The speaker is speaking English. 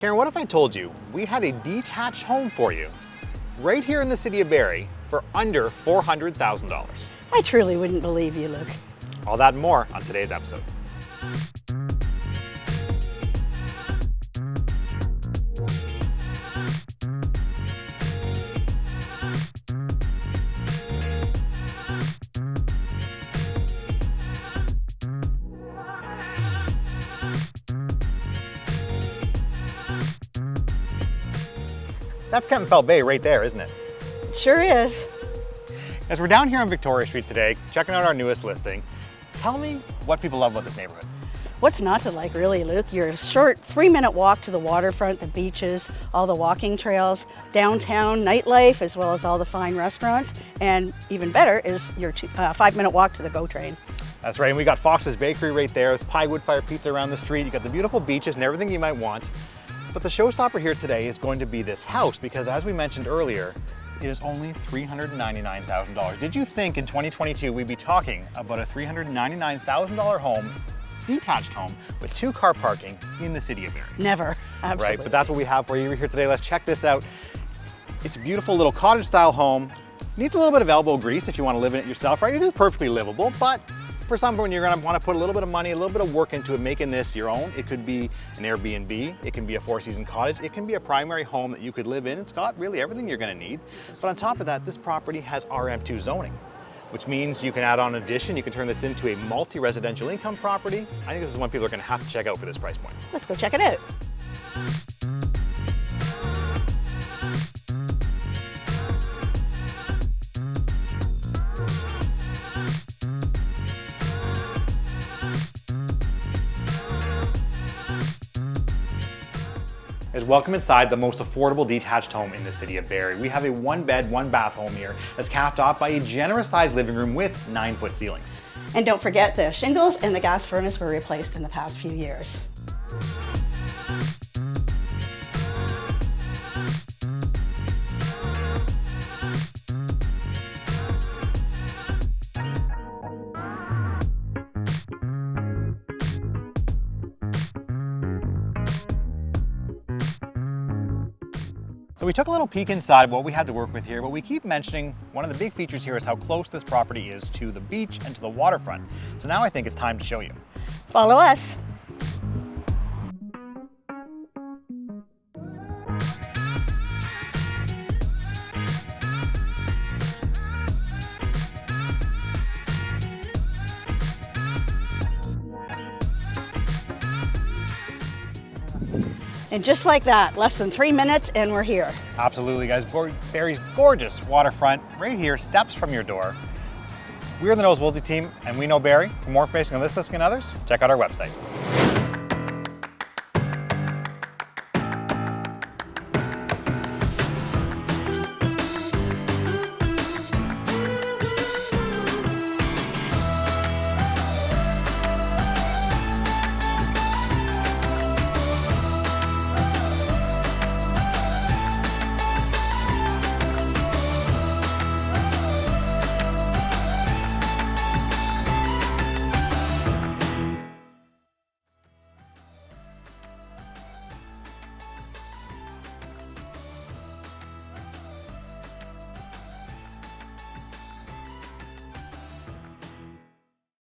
Karen, what if I told you we had a detached home for you right here in the city of Barrie for under $400,000? I truly wouldn't believe you, Luke. All that and more on today's episode. That's Caplan Bay right there, isn't it? It sure is. As we're down here on Victoria Street today, checking out our newest listing, tell me what people love about this neighborhood. What's not to like, really, Luke? Your short 3-minute walk to the waterfront, the beaches, all the walking trails, downtown nightlife, as well as all the fine restaurants, and even better is your 5-minute walk to the GO train. That's right, and we got Fox's Bakery right there. There's Pie Wood Fire Pizza around the street. You got the beautiful beaches and everything you might want. But the showstopper here today is going to be this house because, as we mentioned earlier, it is only $399,000. Did you think in 2022 we'd be talking about a $399,000 home, detached home, with 2-car parking in the city of Barrie? Never, absolutely. Right, but that's what we have for you here today. Let's check this out. It's a beautiful little cottage-style home. Needs a little bit of elbow grease if you want to live in it yourself, right? It is perfectly livable, but for some point you're going to want to put a little bit of money, a little bit of work into it, making this your own. It could be an Airbnb, it can be a 4-season cottage, it can be a primary home that you could live in. It's got really everything you're going to need. But on top of that, this property has RM2 zoning, which means you can add on an addition, you can turn this into a multi-residential income property. I think this is one people are going to have to check out for this price point. Let's go check it out. Welcome inside the most affordable detached home in the city of Barrie. We have a 1-bed, 1-bath home here that's capped off by a generous sized living room with 9-foot ceilings. And don't forget, the shingles and the gas furnace were replaced in the past few years. So we took a little peek inside what we had to work with here, but we keep mentioning one of the big features here is how close this property is to the beach and to the waterfront. So now I think it's time to show you. Follow us. And just like that, less than 3 minutes and we're here. Absolutely, guys. Barrie's gorgeous waterfront right here, steps from your door. We're the Knowles Woolsey team and we know Barrie. For more information on this listing and others, check out our website.